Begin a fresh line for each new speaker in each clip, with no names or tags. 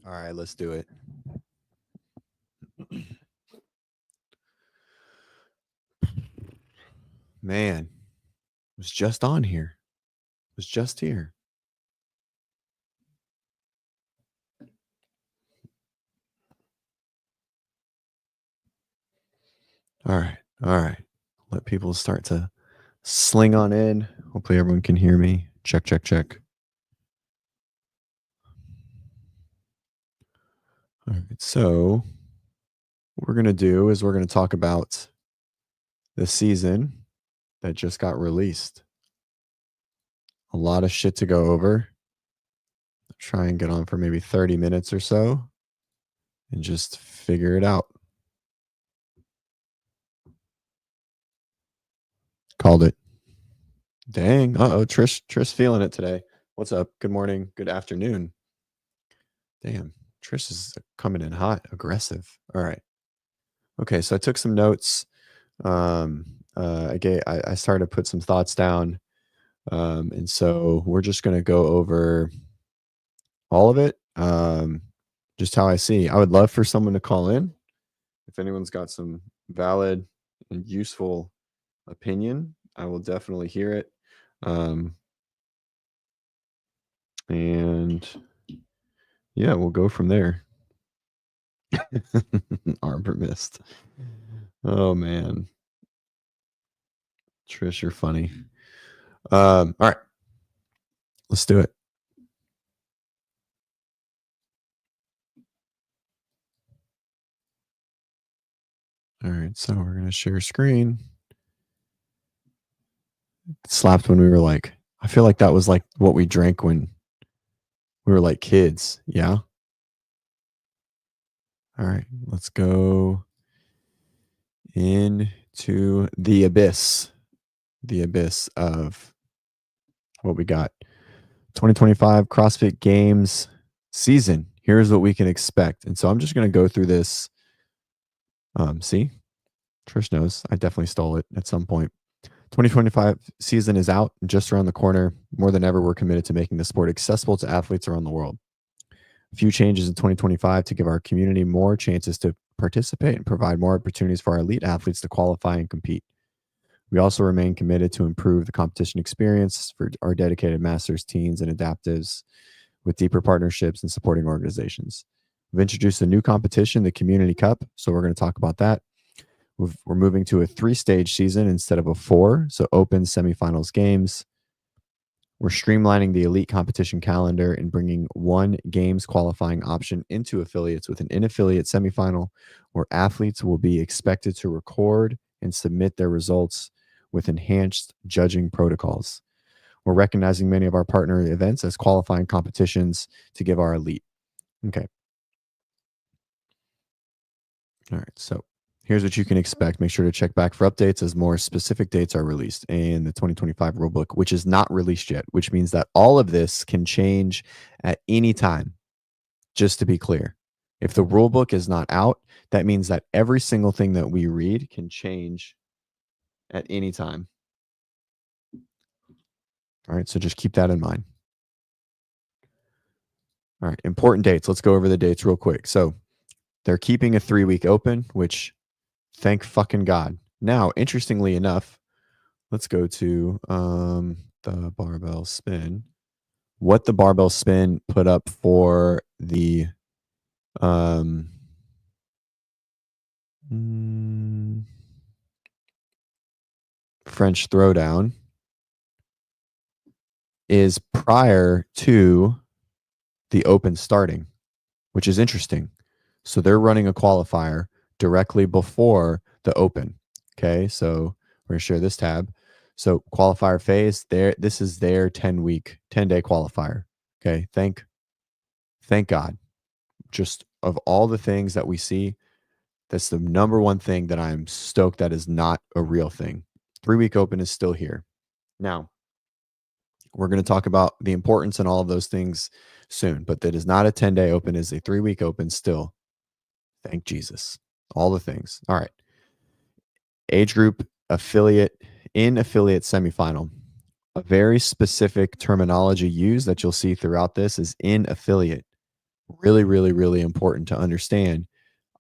All right, let's do it. Man, was just on here. Was just here. All right. All right. Let people start to sling on in. Hopefully everyone can hear me. Check, check, check. All right. So what we're going to do is we're going to talk about the season that just got released. A lot of shit to go over. Try and get on for maybe 30 minutes or so and just figure it out. Called it. Dang. Uh-oh. Trish feeling it today. What's up? Good morning. Good afternoon. Damn. Trish is coming in hot, aggressive. All right. Okay. So I took some notes. I started to put some thoughts down. And so we're just going to go over all of it. Just how I see. I would love for someone to call in. If anyone's got some valid and useful opinion, I will definitely hear it. And yeah, we'll go from there. Arbor mist. Oh man. Trish, you're funny. All right. Let's do it. All right. So we're going to share screen. It slapped when we were like, I feel like that was like what we drank when we were like kids. Yeah. All right. Let's go into the abyss of what we got. 2025 CrossFit Games season. Here's what we can expect. And so I'm just going to go through this. See, Trish knows I definitely stole it at some point. 2025 season is out, just around the corner. More than ever, we're committed to making the sport accessible to athletes around the world. A few changes in 2025 to give our community more chances to participate and provide more opportunities for our elite athletes to qualify and compete. We also remain committed to improve the competition experience for our dedicated masters, teens, and adaptives with deeper partnerships and supporting organizations. We've introduced a new competition, the Community Cup, so we're going to talk about that. We're moving to a 3-stage season instead of a 4, so open, semifinals, games. We're streamlining the elite competition calendar and bringing one games qualifying option into affiliates with an in-affiliate semifinal where athletes will be expected to record and submit their results with enhanced judging protocols. We're recognizing many of our partner events as qualifying competitions to give our elite. Okay. All right. So here's what you can expect. Make sure to check back for updates as more specific dates are released in the 2025 rulebook, which is not released yet, which means that all of this can change at any time. Just to be clear, if the rulebook is not out, that means that every single thing that we read can change at any time. All right. So just keep that in mind. All right. Important dates. Let's go over the dates real quick. So they're keeping a 3-week open, which thank fucking God. Now, interestingly enough, let's go to the barbell spin. What the barbell spin put up for the French throwdown is prior to the open starting, which is interesting. So they're running a qualifier directly before the open. Okay, so we're gonna share this tab. So qualifier phase, this is their 10-day qualifier. Okay, thank God. Just of all the things that we see, that's the number one thing that I'm stoked that is not a real thing. 3-week open is still here. Now, we're going to talk about the importance and all of those things soon, but that is not a 10-day open, is a 3-week open still. Thank Jesus. All the things. All right. Age group, affiliate, in affiliate semifinal. A very specific terminology used that you'll see throughout this is in affiliate. Really, really, really important to understand.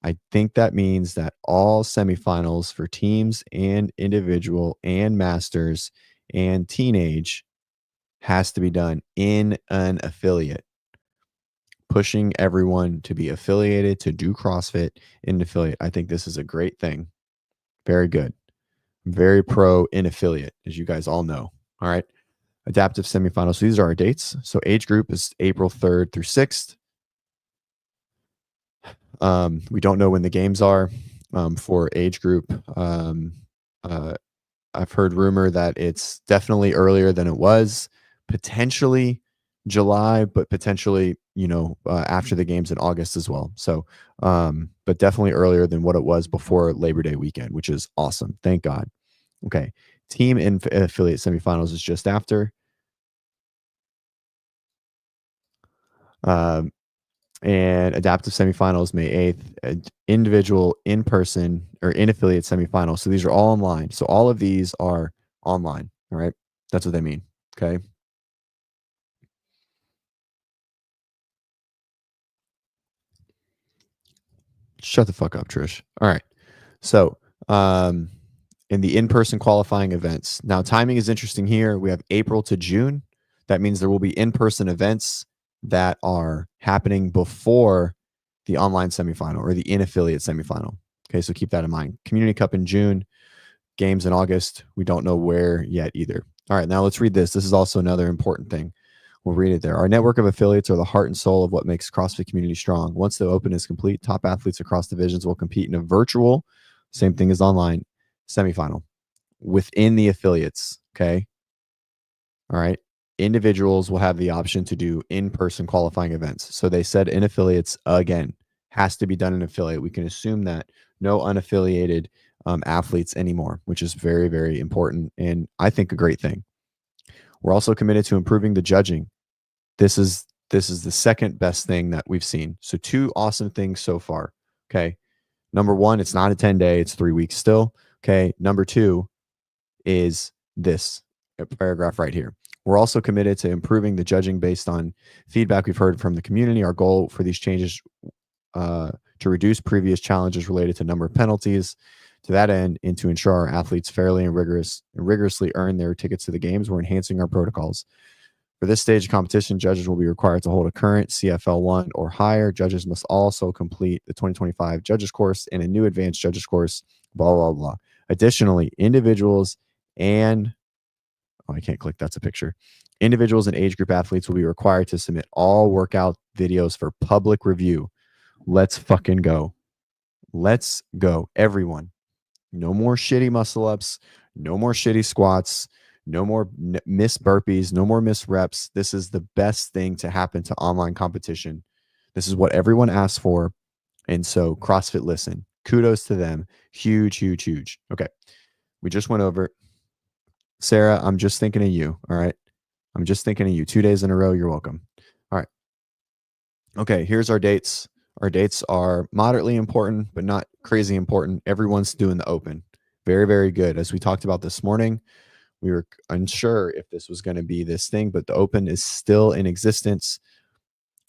I think that means that all semifinals for teams and individual and masters and teenage has to be done in an affiliate, pushing everyone to be affiliated to do CrossFit in an affiliate. I think this is a great thing. Very good. Very pro in affiliate, as you guys all know. All right. Adaptive semifinals. So these are our dates. So age group is April 3rd through 6th. We don't know when the games are for age group. Uh, I've heard rumor that it's definitely earlier than it was, potentially July, but potentially, after the games in August as well. So, but definitely earlier than what it was before Labor Day weekend, which is awesome. Thank God. Okay. Team and affiliate semifinals is just after. Um, and adaptive semifinals May 8th, individual in person or in affiliate semifinals. So these are all online. So all of these are online. All right. That's what they mean. Okay. Shut the fuck up, Trish. All right. So, in the in-person qualifying events. Now, timing is interesting here. We have April to June. That means there will be in-person events that are happening before the online semifinal or the in-affiliate semifinal. Okay, so keep that in mind. Community Cup in June, games in August. We don't know where yet either. All right, now let's read this. This is also another important thing. We'll read it there. Our network of affiliates are the heart and soul of what makes CrossFit community strong. Once the open is complete, top athletes across divisions will compete in a virtual, same thing as online, semifinal within the affiliates. Okay. All right. Individuals will have the option to do in-person qualifying events. So they said in affiliates again, has to be done in affiliate. We can assume that no unaffiliated athletes anymore, which is very, very important. And I think a great thing. We're also committed to improving the judging. This is the second best thing that we've seen. So two awesome things so far. Okay. Number one, it's not a 10-day, it's 3 weeks still. Okay. Number two is this paragraph right here. We're also committed to improving the judging based on feedback we've heard from the community. Our goal for these changes to reduce previous challenges related to number of penalties. To that end, and to ensure our athletes fairly and rigorously earn their tickets to the games, we're enhancing our protocols. For this stage of competition, judges will be required to hold a current CFL 1 or higher. Judges must also complete the 2025 judges course and a new advanced judges course, blah, blah, blah. Additionally, individuals and I can't click. That's a picture. Individuals and age group athletes will be required to submit all workout videos for public review. Let's fucking go. Let's go. Everyone. No more shitty muscle ups. No more shitty squats. No more miss burpees. No more miss reps. This is the best thing to happen to online competition. This is what everyone asked for. And so CrossFit, listen, kudos to them. Huge, huge, huge. Okay. We just went over. Sarah, I'm just thinking of you. All right. I'm just thinking of you. 2 days in a row. You're welcome. All right. Okay. Here's our dates. Our dates are moderately important, but not crazy important. Everyone's doing the open. Very, very good. As we talked about this morning, we were unsure if this was going to be this thing, but the open is still in existence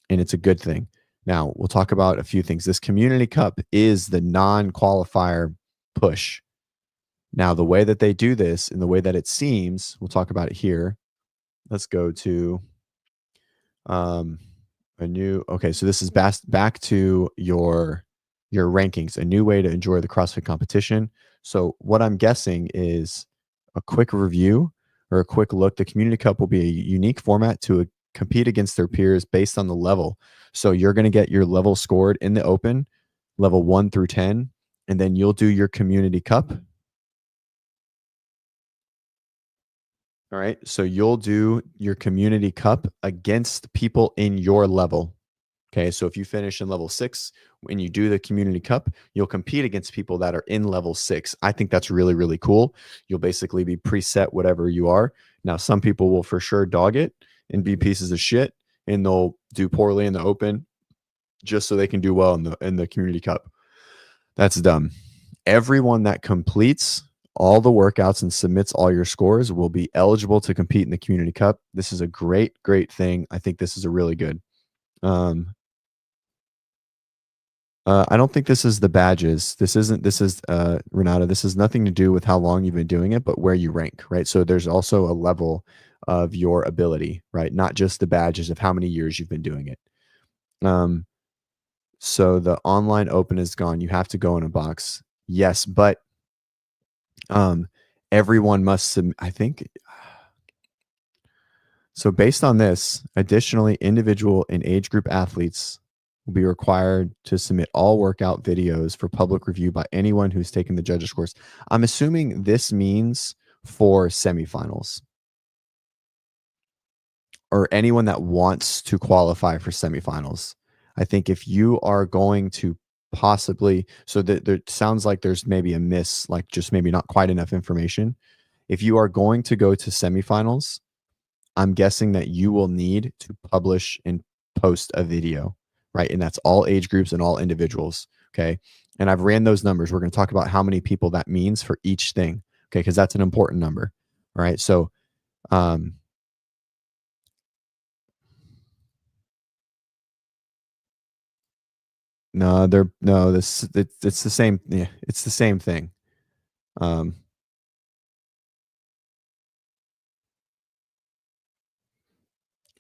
and it's a good thing. Now, we'll talk about a few things. This Community Cup is the non-qualifier push. Now, the way that they do this and the way that it seems, we'll talk about it here. Let's go to okay, so this is back to your rankings, a new way to enjoy the CrossFit competition. So what I'm guessing is a quick review or a quick look. The Community Cup will be a unique format to compete against their peers based on the level. So you're going to get your level scored in the open, level 1 through 10, and then you'll do your Community Cup. All right. So you'll do your Community Cup against people in your level. Okay. So if you finish in level 6, when you do the Community Cup, you'll compete against people that are in level 6. I think that's really, really cool. You'll basically be preset whatever you are. Now, some people will for sure dog it and be pieces of shit, and they'll do poorly in the open just so they can do well in the Community Cup. That's dumb. Everyone that completes all the workouts and submits all your scores will be eligible to compete in the Community Cup. This is a great, great thing. I think this is a really good. I don't think this is the badges. This isn't. This is Renata. This has nothing to do with how long you've been doing it, but where you rank, right? So there's also a level of your ability, right? Not just the badges of how many years you've been doing it. Um, so the online open is gone. You have to go in a box. Yes, but um, everyone must submit. I think so. Based on this, additionally, individual and age group athletes will be required to submit all workout videos for public review by anyone who's taken the judges course. I'm assuming this means for semifinals or anyone that wants to qualify for semifinals. I think if you are going to possibly, so that there sounds like there's maybe a miss, like just maybe not quite enough information. If you are going to go to semifinals, I'm guessing that you will need to publish and post a video, right? And that's all age groups and all individuals. Okay. And I've ran those numbers. We're going to talk about how many people that means for each thing. Okay. Because that's an important number. All right. So, no, they're no, it's the same. Yeah, it's the same thing.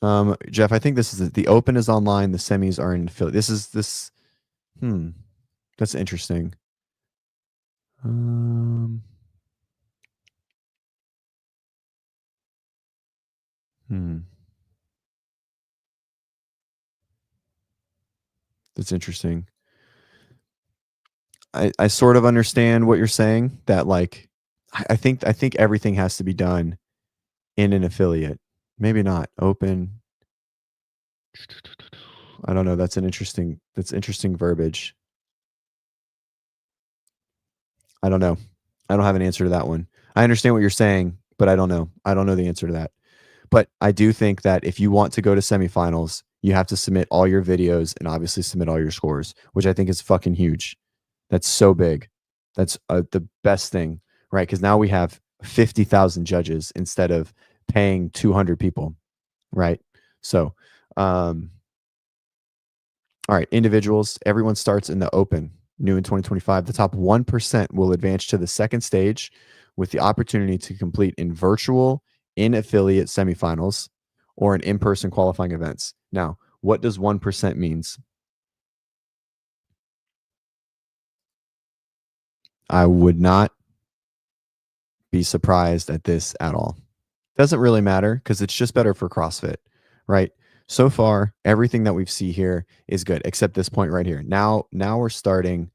Um, Jeff, I think this is the open is online. The semis are in Philly. This is this. Hmm. That's interesting. Um, hmm. That's interesting. I sort of understand what you're saying. That like, I think everything has to be done in an affiliate. Maybe not open. I don't know. That's interesting verbiage. I don't know. I don't have an answer to that one. I understand what you're saying, but I don't know. I don't know the answer to that. But I do think that if you want to go to semifinals, you have to submit all your videos and obviously submit all your scores, which I think is fucking huge. That's so big. That's the best thing, right? Because now we have 50,000 judges instead of paying 200 people, right? So, all right, individuals, everyone starts in the open, new in 2025. The top 1% will advance to the second stage with the opportunity to compete in virtual, in affiliate semifinals or in person qualifying events. Now, what does 1% means? I would not be surprised at this at all. Doesn't really matter because it's just better for CrossFit, right? So far, everything that we see here is good, except this point right here. Now we're starting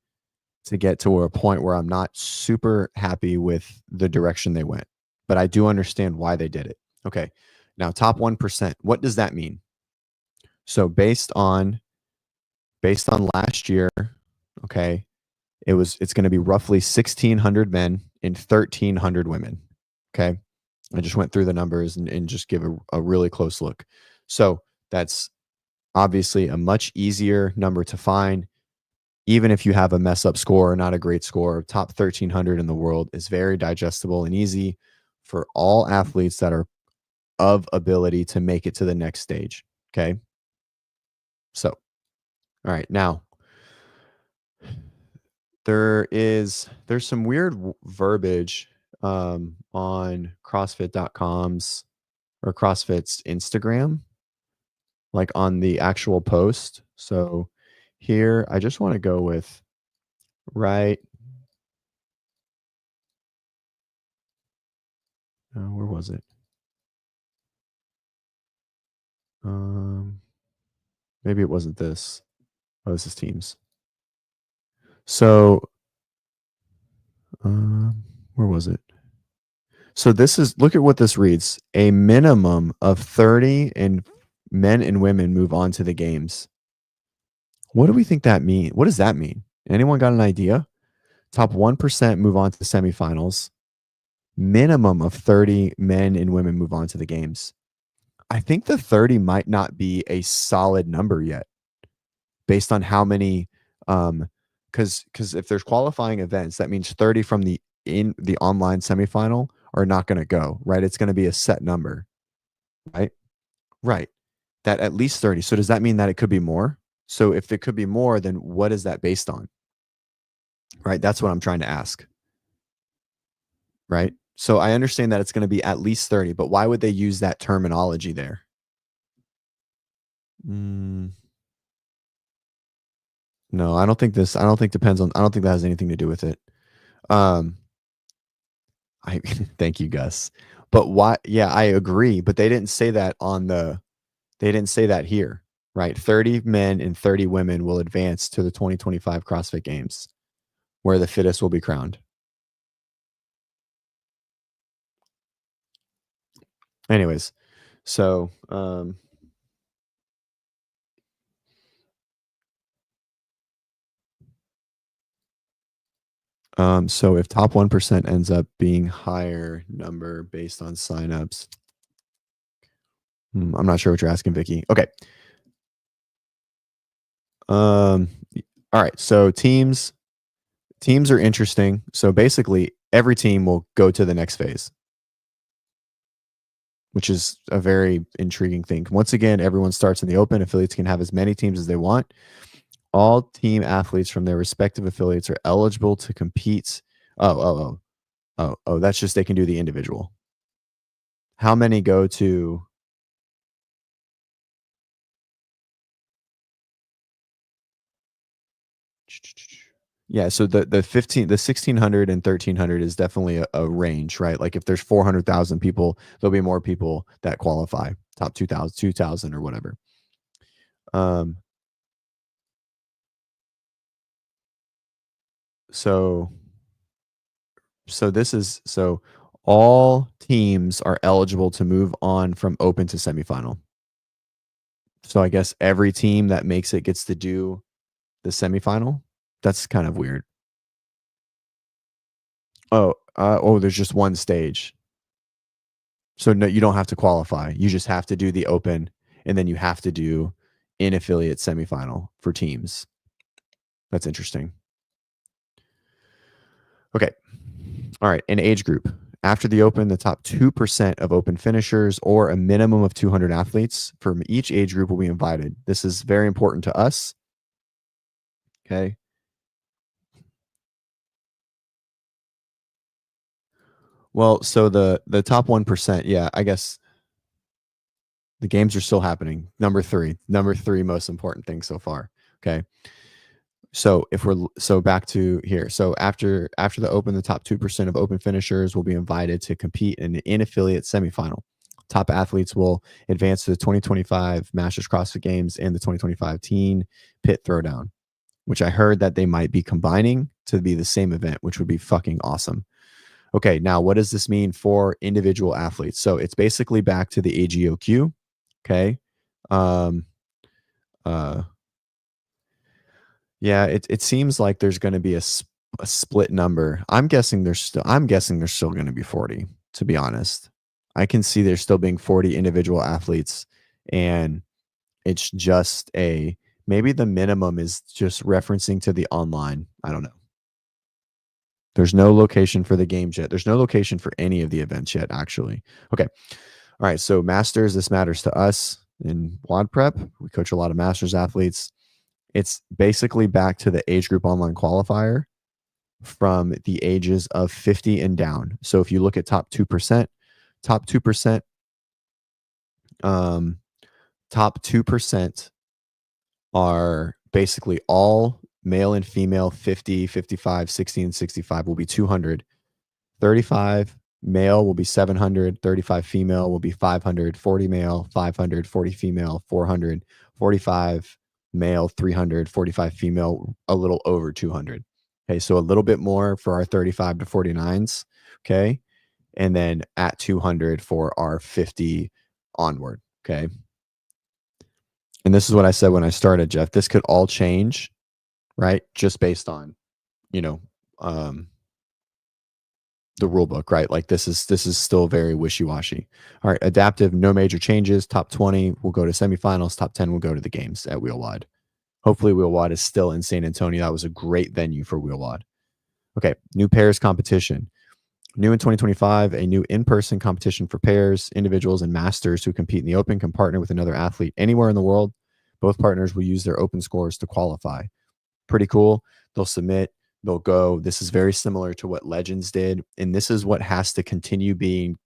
to get to a point where I'm not super happy with the direction they went, but I do understand why they did it. Okay. Now, top 1%, what does that mean? So based on last year, okay, it's going to be roughly 1,600 men and 1,300 women. Okay. I just went through the numbers and just give a really close look. So that's obviously a much easier number to find. Even if you have a mess up score or not a great score, top 1,300 in the world is very digestible and easy for all athletes that are of ability to make it to the next stage. Okay. So, all right. Now, there's some weird verbiage on CrossFit.com's or CrossFit's Instagram, like on the actual post. So here, I just want to go with right. Where was it? Um, Maybe it wasn't this. Oh, this is Teams. So, where was it? So this is look at what this reads: a minimum of 30 and men and women move on to the games. What do we think that mean? What does that mean? Anyone got an idea? Top 1% move on to the semifinals. Minimum of 30 men and women move on to the games. I think the 30 might not be a solid number yet based on how many because if there's qualifying events, that means 30 from the online semifinal are not going to go, right? It's going to be a set number, right? Right. That at least 30. So does that mean that it could be more? So if there could be more, then what is that based on? Right? That's what I'm trying to ask. Right? So I understand that it's going to be at least 30, but why would they use that terminology there? Mm, no, I don't think I don't think that has anything to do with it. Um, I thank you, Gus. But why? Yeah, I agree. But they didn't say that here, right? 30 men and 30 women will advance to the 2025 CrossFit Games, where the fittest will be crowned. Anyways, so so if top 1% ends up being higher number based on signups, I'm not sure what you're asking, Vicky. Okay. All right. So teams are interesting. So basically, every team will go to the next phase, which is a very intriguing thing. Once again, everyone starts in the open. Affiliates can have as many teams as they want. All team athletes from their respective affiliates are eligible to compete. That's just they can do the individual. How many go to? Yeah, so the 1600 and 1300 is definitely a range, right? Like if there's 400,000 people, there'll be more people that qualify, top 2000 or whatever. Um, so so all teams are eligible to move on from open to semifinal. So I guess every team that makes it gets to do the semifinal. That's kind of weird. There's just one stage. So no, you don't have to qualify. You just have to do the open, and then you have to do in affiliate semifinal for teams. That's interesting. Okay. All right. An age group. After the open, the top 2% of open finishers or a minimum of 200 athletes from each age group will be invited. This is very important to us. Okay. Well, so the top 1%, yeah, I guess the games are still happening. Number three most important thing so far. Okay. So back to here. So after the open, the top 2% of open finishers will be invited to compete in an in-affiliate semifinal. Top athletes will advance to the 2025 Masters CrossFit Games and the 2025 Teen Pit Throwdown, which I heard that they might be combining to be the same event, which would be fucking awesome. Okay, now what does this mean for individual athletes? So it's basically back to the AGOQ. Okay. Um, uh, Yeah, it seems like there's going to be a split number. I'm guessing there's still going to be 40, to be honest. I can see there still being 40 individual athletes, and it's just maybe the minimum is just referencing to the online. I don't know. There's no location for the games yet. There's no location for any of the events yet, actually. Okay. All right. So Masters, this matters to us in WODprep. We coach a lot of Masters athletes. It's basically back to the age group online qualifier from the ages of 50 and down. So if you look at top 2%, top 2%, top 2% are basically all male and female 50, 55, 60, and 65 will be 200. 35 male will be 700, 35 female will be 500, 40 male, 500, 40 female, 400, 45 male, 300, 45 female, a little over 200. Okay, so a little bit more for our 35 to 49s. Okay, and then at 200 for our 50 onward. Okay, and this is what I said when I started, Jeff. This could all change, right? Just based on, you know, the rule book, right? Like this is still very wishy-washy. All right, adaptive, no major changes. Top 20 will go to semifinals. Top 10 will go to the games at WheelWOD. Hopefully WheelWOD is still in San Antonio. That was a great venue for WheelWOD. Okay, new pairs competition. New in 2025, a new in-person competition for pairs, individuals, and masters who compete in the open can partner with another athlete anywhere in the world, Both partners will use their open scores to qualify. Pretty cool. They'll submit, they'll go. This is very similar to what Legends did. And this is what has to continue to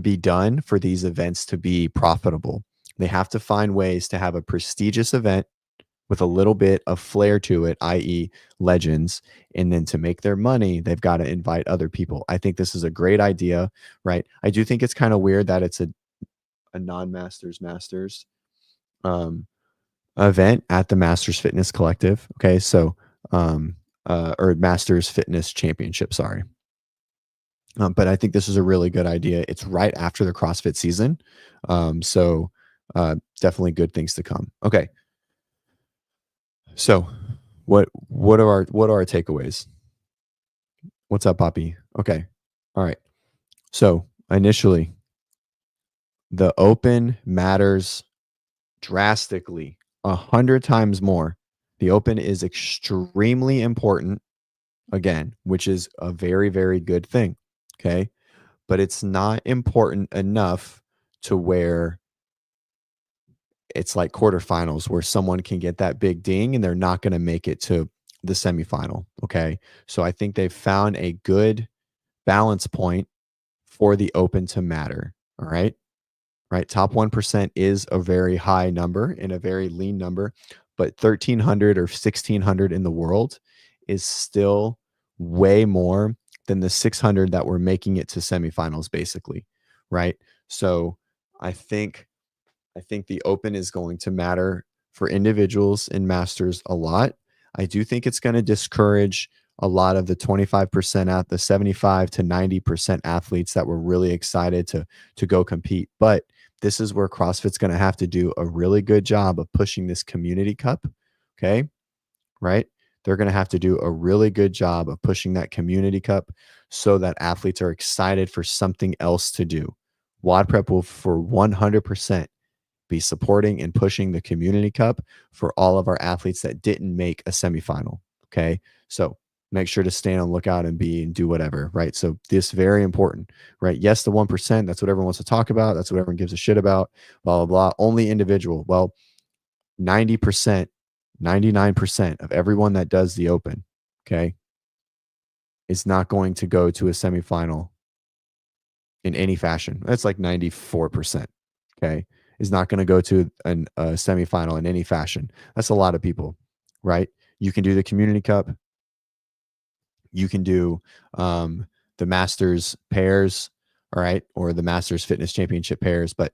be done for these events to be profitable. They have to find ways to have a prestigious event with a little bit of flair to it, i.e., Legends. And then to make their money, they've got to invite other people. I think this is a great idea, right? I do think it's kind of weird that it's a non-Masters Masters event at the Masters Fitness Collective. Okay, so or Masters Fitness Championship, sorry. But I think this is a really good idea. It's right after the CrossFit season. So definitely good things to come. Okay. So what are our takeaways? What's up, Poppy? Okay. All right. So initially, the open matters drastically, 100 times more. The open is extremely important, again, which is a very, very good thing. Okay. But it's not important enough to where it's like quarterfinals where someone can get that big ding and they're not going to make it to the semifinal. Okay. So I think they've found a good balance point for the open to matter. All right. Right. Top 1% is a very high number and a very lean number, but 1,300 or 1,600 in the world is still way more than the 600 that were making it to semifinals, basically. Right. So I think the open is going to matter for individuals in masters a lot. I do think it's going to discourage a lot of the 25% at the 75 to 90% athletes that were really excited to go compete. But this is where CrossFit's going to have to do a really good job of pushing this community cup. Okay. Right. They're going to have to do a really good job of pushing that community cup so that athletes are excited for something else to do. WODprep will for 100% be supporting and pushing the community cup for all of our athletes that didn't make a semifinal. Okay. So make sure to stay on lookout and do whatever. Right. So this very important, right? Yes, the 1%, that's what everyone wants to talk about. That's what everyone gives a shit about, blah, blah, blah. Only individual. Well, 90%, 99% of everyone that does the open, okay, is not going to go to a semifinal in any fashion. That's like 94%. Okay. Is not going to go to a semifinal in any fashion. That's a lot of people, right? You can do the community cup. You can do the masters pairs, all right, or the masters fitness championship pairs. But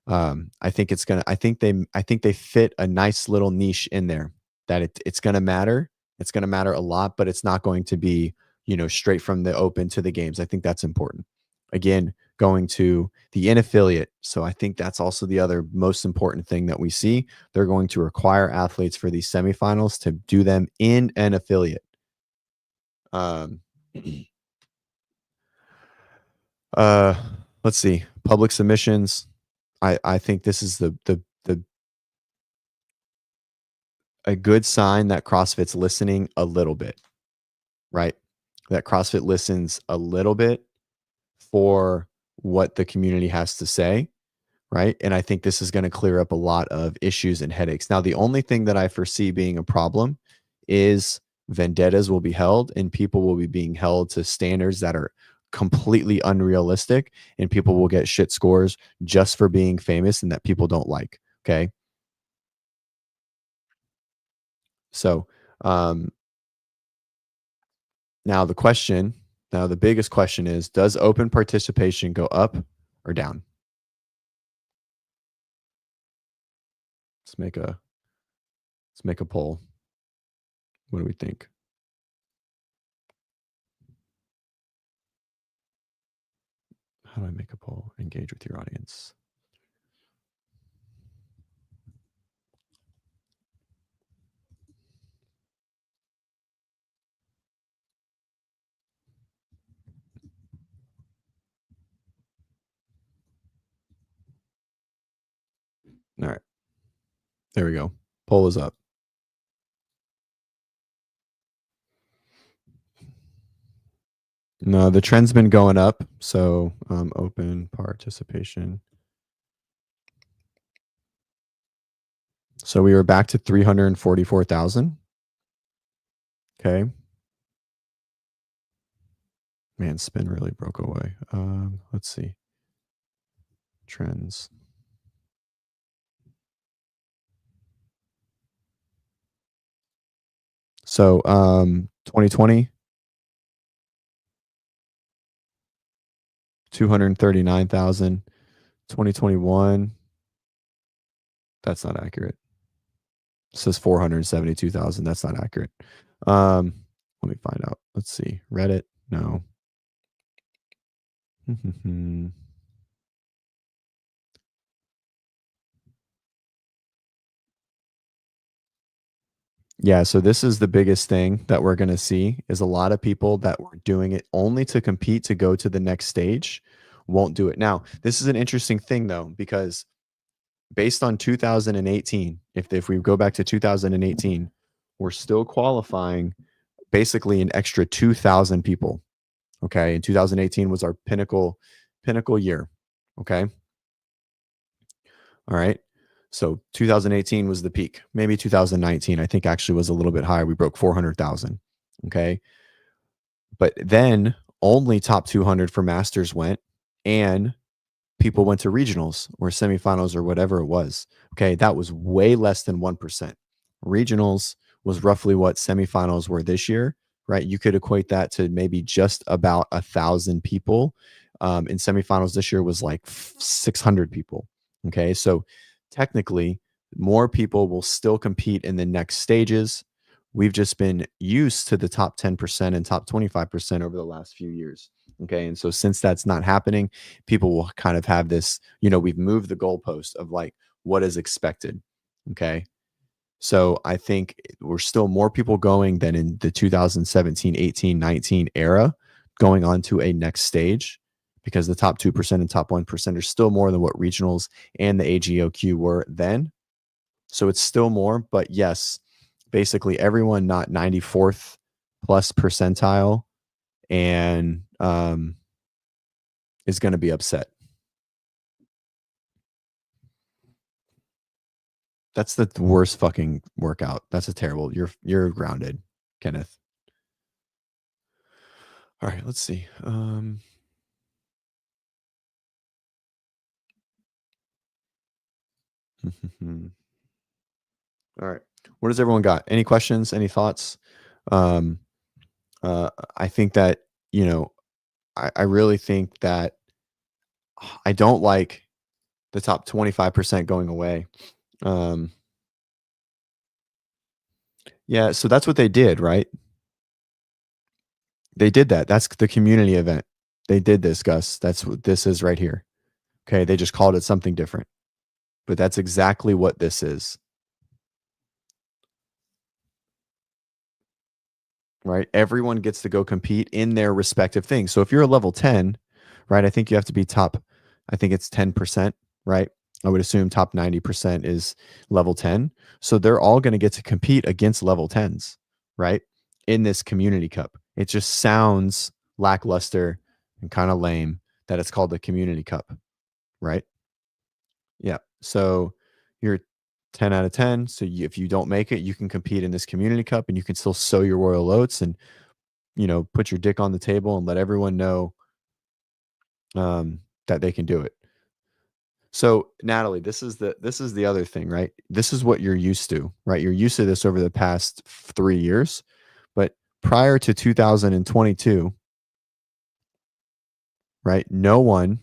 I think I think they fit a nice little niche in there that it's going to matter. It's going to matter a lot, but it's not going to be, straight from the open to the games. I think that's important. Again, going to the in affiliate. So I think that's also the other most important thing that we see. They're going to require athletes for these semifinals to do them in an affiliate. Let's see. Public submissions. I think this is the a good sign that CrossFit's listening a little bit, right? That CrossFit listens a little bit for what the community has to say, right? And I think this is going to clear up a lot of issues and headaches. Now, the only thing that I foresee being a problem is vendettas will be held and people will be being held to standards that are completely unrealistic, and people will get shit scores just for being famous and that people don't like. Okay. So, now the biggest question is, does open participation go up or down? Let's make a poll. What do we think? How do I make a poll? Engage with your audience. All right. There we go. Poll is up. No, the trend's been going up. So open participation. So we were back to 344,000. Okay. Man, spin really broke away. Let's see. Trends. So 2020, 239,000. 2021, that's not accurate. It says 472,000. That's not accurate. Let me find out. Let's see. Reddit. No. Yeah, so this is the biggest thing that we're going to see is a lot of people that were doing it only to compete to go to the next stage won't do it. Now, this is an interesting thing though, because based on 2018, if we go back to 2018, we're still qualifying basically an extra 2,000 people. Okay. And 2018 was our pinnacle year. Okay. All right. So 2018 was the peak. Maybe 2019, I think actually was a little bit higher. We broke 400,000. Okay. But then only top 200 for masters went, and people went to regionals or semifinals or whatever it was. Okay. That was way less than 1%. Regionals was roughly what semifinals were this year, right? You could equate that to maybe just about 1,000 people. In semifinals this year was like 600 people. Okay. So technically, more people will still compete in the next stages. We've just been used to the top 10% and top 25% over the last few years. Okay. And so since that's not happening, people will kind of have this, we've moved the goalpost of like what is expected. Okay. So I think we're still more people going than in the 2017, 18, 19 era going on to a next stage, because the top 2% and top 1% are still more than what regionals and the AGOQ were then. So it's still more, but yes, basically everyone not 94th plus percentile and is going to be upset. That's the worst fucking workout. That's a terrible. You're grounded, Kenneth. All right, let's see. All right. What does everyone got? Any questions? Any thoughts? Um, I think that, I really think that I don't like the top 25% going away. Yeah, so that's what they did, right? They did that. That's the community event. They did this, Gus. That's what this is right here. Okay. They just called it something different, but that's exactly what this is. Right? Everyone gets to go compete in their respective things. So if you're a level 10, right, I think you have to be top, I think it's 10%, right? I would assume top 90% is level 10. So they're all going to get to compete against level 10s, right? In this community cup. It just sounds lackluster and kind of lame that it's called the community cup, right? Yeah. So you're 10 out of 10. So if you don't make it, you can compete in this community cup and you can still sow your royal oats and put your dick on the table and let everyone know that they can do it. So Natalie, this is the other thing, right? This is what you're used to, right? You're used to this over the past 3 years, but prior to 2022, right? Everyone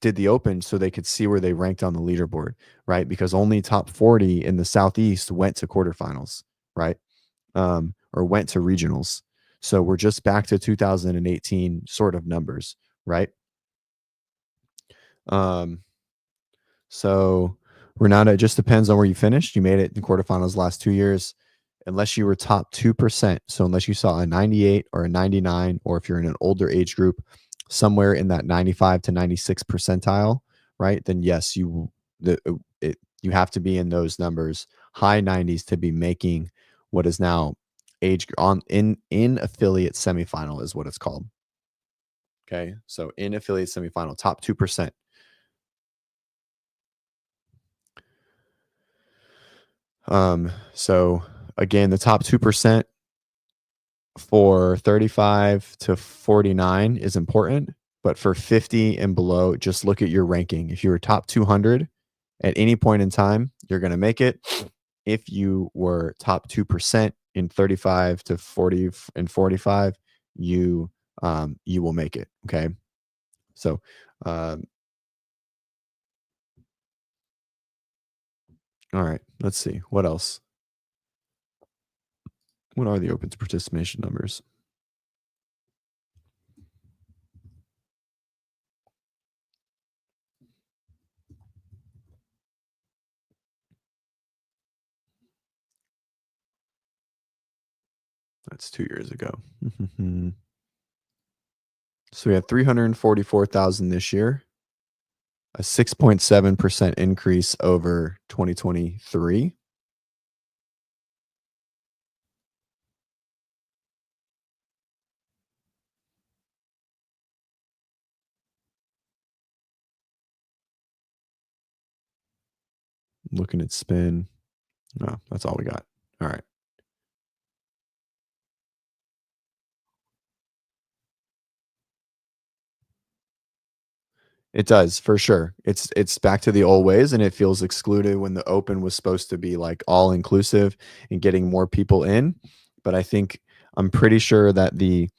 did the open so they could see where they ranked on the leaderboard, right? Because only top 40 in the Southeast went to quarterfinals, right? Or went to regionals. So we're just back to 2018 sort of numbers, right? So we're not, it just depends on where you finished. You made it in quarterfinals last 2 years, unless you were top 2%. So unless you saw a 98 or a 99, or if you're in an older age group, somewhere in that 95 to 96 percentile, right? Then yes, you have to be in those numbers, high 90s, to be making what is now in affiliate semifinal is what it's called. Okay. So in affiliate semifinal, top 2%. So again, the top 2% for 35 to 49 is important, but for 50 and below, just look at your ranking. If you were top 200 at any point in time, you're going to make it. If you were top 2% in 35 to 40 and 45, you will make it. Okay. So, um, all right, let's see what else. What are the open participation numbers? That's 2 years ago. So we had 344,000 this year, a 6.7% increase over 2023. Looking at spin. No, that's all we got. All right. It does for sure. It's back to the old ways, and it feels excluded when the open was supposed to be like all inclusive and getting more people in. But I'm pretty sure that the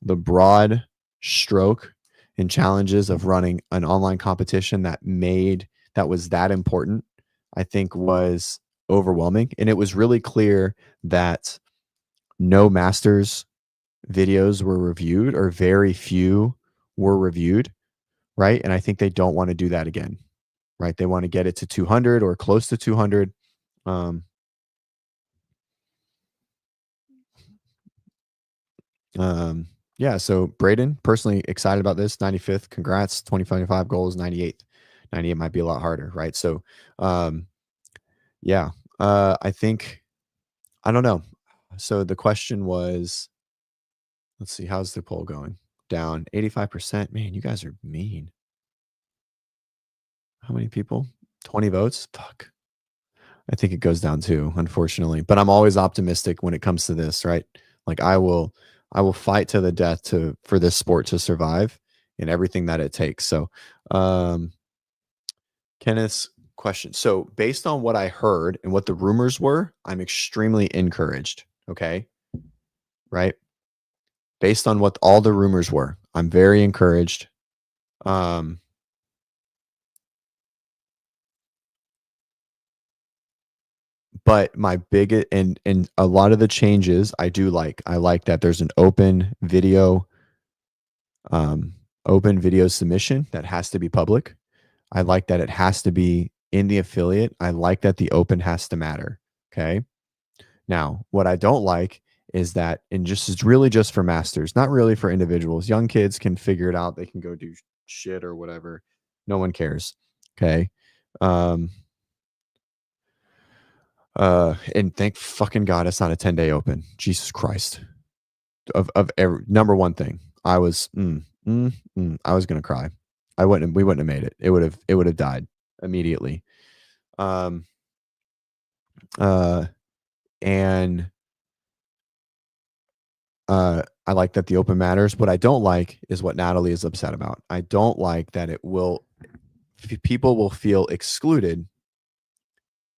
broad stroke and challenges of running an online competition that was that important, I think was overwhelming. And it was really clear that no masters videos were reviewed, or very few were reviewed, right? And I think they don't want to do that again, right? They want to get it to 200 or close to 200. Um, yeah. So Braden, personally excited about this. 95th, congrats. 2025 goals, 98th. 98 might be a lot harder, right? So, um, yeah. I think I don't know. So the question was, let's see, how's the poll going? Down 85%. Man, you guys are mean. How many people? 20 votes? Fuck. I think it goes down too, unfortunately. But I'm always optimistic when it comes to this, right? Like I will fight to the death to for this sport to survive and everything that it takes. So um Kenneth's question. So based on what I heard and what the rumors were, I'm extremely encouraged. Okay. Right. Based on what all the rumors were, I'm very encouraged. Um but my big and a lot of the changes I do like. I like that there's an um, open video submission that has to be public. I like that it has to be in the affiliate. I like that the open has to matter. Okay. Now, what I don't like is that, and just it's really just for masters, not really for individuals. Young kids can figure it out. They can go do shit or whatever. No one cares. Okay. Um, and thank fucking God it's not a 10-day open. Jesus Christ. Of every number one thing. I was I was gonna cry. We wouldn't have made it. It would have died immediately. Um uh and I like that the open matters. What I don't like is what Natalie is upset about. I don't like that people will feel excluded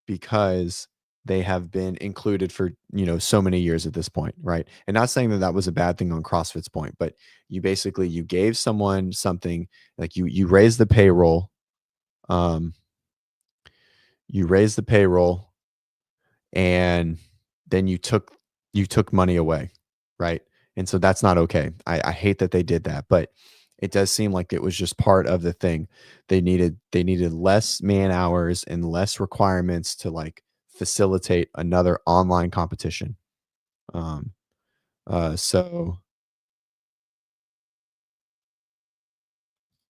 because they have been included for so many years at this point, right? And not saying that that was a bad thing on CrossFit's point, but you gave someone something, like you raised the payroll. um you raised the payroll, and then you took money away, right? And so that's not okay. I hate that they did that, but it does seem like it was just part of the thing. They needed less man hours and less requirements to like facilitate another online competition. Um, so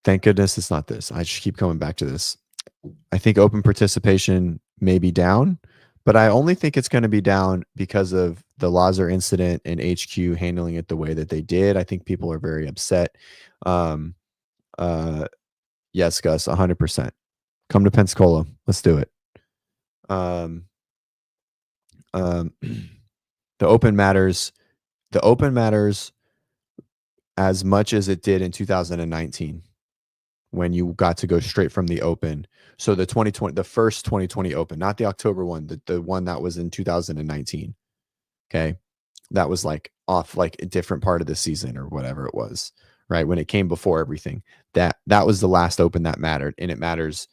thank goodness it's not this. I just keep coming back to this. I think open participation may be down, but I only think it's going to be down because of the Lazar incident and HQ handling it the way that they did. I think people are very upset. Um, uh, yes, Gus, 100%. Come to Pensacola. Let's do it. Um, the open matters. The open matters as much as it did in 2019 when you got to go straight from the open. So the 2020, the first 2020 open, not the October one, the one that was in 2019. Okay. That was like off like a different part of the season or whatever it was, right? When it came before everything. That was the last open that mattered, and it matters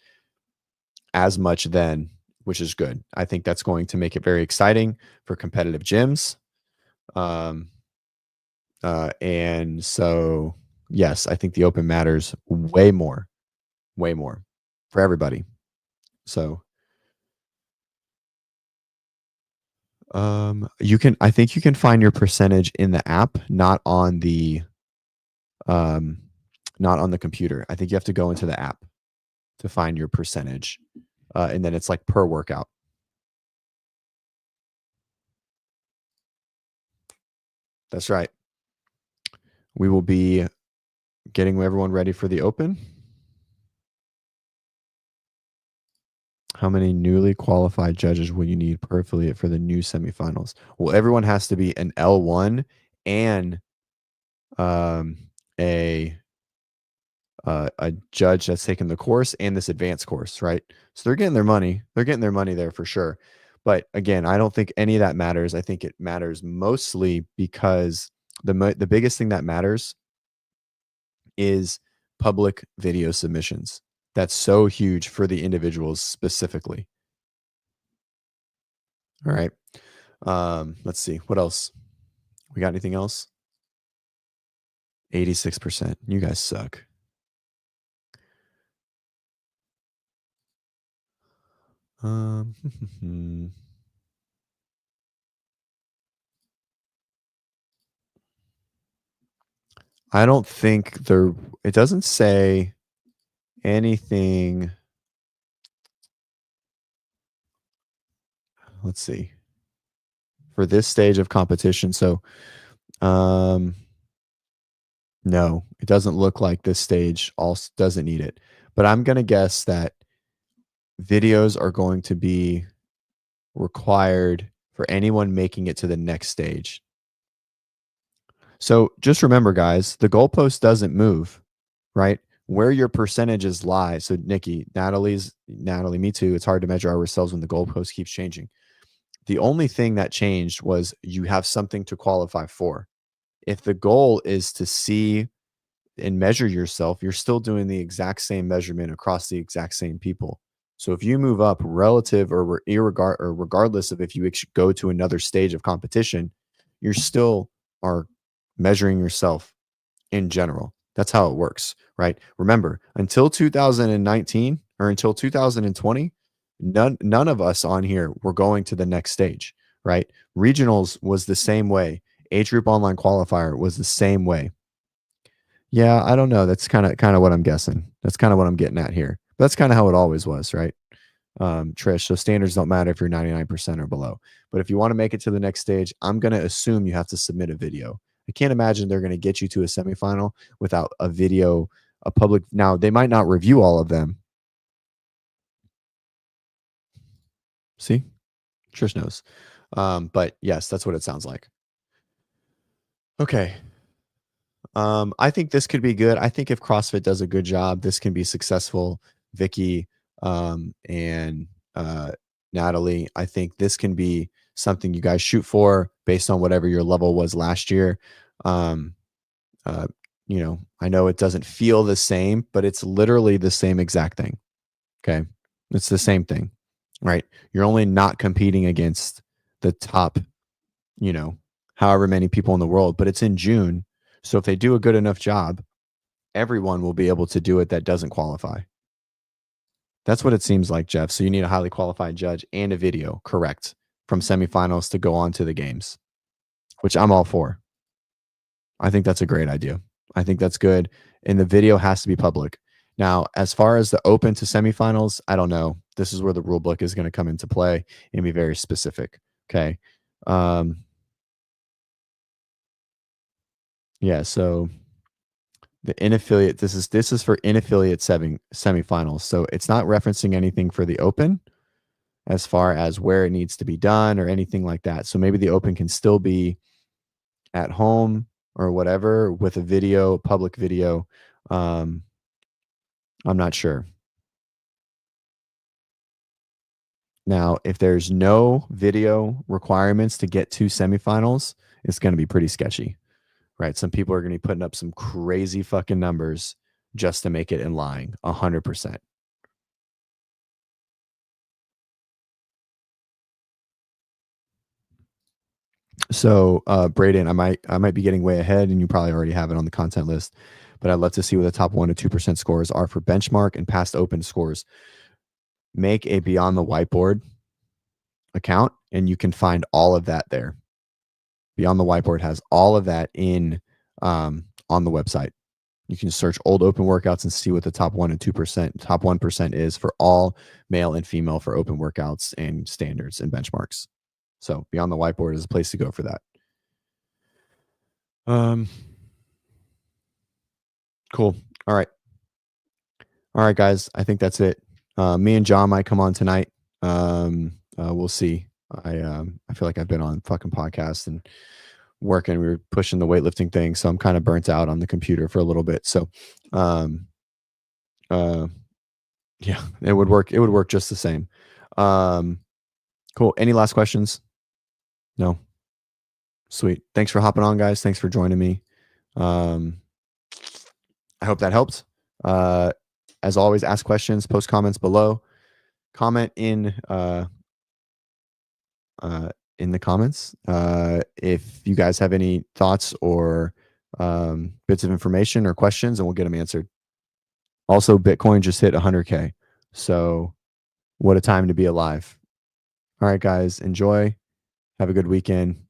as much then, which is good. I think that's going to make it very exciting for competitive gyms. And so, yes, I think the open matters way more for everybody. So, I think you can find your percentage in the app, not on the computer. I think you have to go into the app to find your percentage. And then it's like per workout. That's right. We will be getting everyone ready for the open. How many newly qualified judges will you need per affiliate for the new semifinals? Well, everyone has to be an L1 and a judge that's taken the course and this advanced course, right? So they're getting their money. They're getting their money there for sure. But again, I don't think any of that matters. I think it matters mostly because the biggest thing that matters is public video submissions. That's so huge for the individuals specifically. All right. Let's see. What else? We got anything else? 86%. You guys suck. I don't think it doesn't say anything. Let's see. For this stage of competition. So, no, it doesn't look like this stage also doesn't need it. But I'm going to guess that videos are going to be required for anyone making it to the next stage. So just remember, guys, the goalpost doesn't move, right? Where your percentages lie. So Nikki, Natalie, me too. It's hard to measure ourselves when the goalpost keeps changing. The only thing that changed was you have something to qualify for. If the goal is to see and measure yourself, you're still doing the exact same measurement across the exact same people. So if you move up relative or regardless of if you go to another stage of competition, you still are measuring yourself in general. That's how it works, right? Remember, until 2019 or until 2020, none of us on here were going to the next stage, right? Regionals was the same way. Age group online qualifier was the same way. Yeah, I don't know. That's kind of what I'm guessing. That's kind of what I'm getting at here. But that's kind of how it always was, right? Trish, so standards don't matter if you're 99% or below. But if you want to make it to the next stage, I'm going to assume you have to submit a video. I can't imagine they're going to get you to a semifinal without a video, a public. Now, they might not review all of them. See? Trish knows. But yes, that's what it sounds like. Okay. I think this could be good. I think if CrossFit does a good job, this can be successful. Vicky and Natalie, I think this can be something you guys shoot for based on whatever your level was last year. I know it doesn't feel the same, but it's literally the same exact thing. Okay. It's the same thing, right? You're only not competing against the top, however many people in the world, but it's in June. So if they do a good enough job, everyone will be able to do it that doesn't qualify. That's what it seems like, Jeff. So you need a highly qualified judge and a video, correct, from semifinals to go on to the games, which I'm all for. I think that's a great idea. I think that's good. And the video has to be public. Now, as far as the open to semifinals, I don't know. This is where the rule book is going to come into play and be very specific. Okay. Yeah. So the inaffiliate, this is for inaffiliate semifinals. So it's not referencing anything for the open. as far as where it needs to be done or anything like that. So maybe the open can still be at home or whatever with a video, public video. I'm not sure. Now, if there's no video requirements to get to semifinals, it's going to be pretty sketchy, right? Some people are going to be putting up some crazy fucking numbers just to make it in line 100%. So, Braden, I might be getting way ahead, and you probably already have it on the content list, but I'd love to see what the top 1 to 2% scores are for benchmark and past open scores. Make a Beyond the Whiteboard account, and you can find all of that there. Beyond the Whiteboard has all of that in on the website. You can search old open workouts and see what the top 1 and 2%, top 1% is for all male and female for open workouts and standards and benchmarks. So Beyond the Whiteboard is a place to go for that. Cool. All right, guys. I think that's it. Me and John might come on tonight. We'll see. I feel like I've been on fucking podcasts and working. We were pushing the weightlifting thing, so I'm kind of burnt out on the computer for a little bit. So, yeah, it would work. It would work just the same. Cool. Any last questions? No. Sweet. Thanks for hopping on, guys. Thanks for joining me. I hope that helped. As always, ask questions, post comments below. Comment in the comments if you guys have any thoughts or bits of information or questions, and we'll get them answered. Also, Bitcoin just hit 100K. So what a time to be alive. All right, guys, enjoy. Have a good weekend.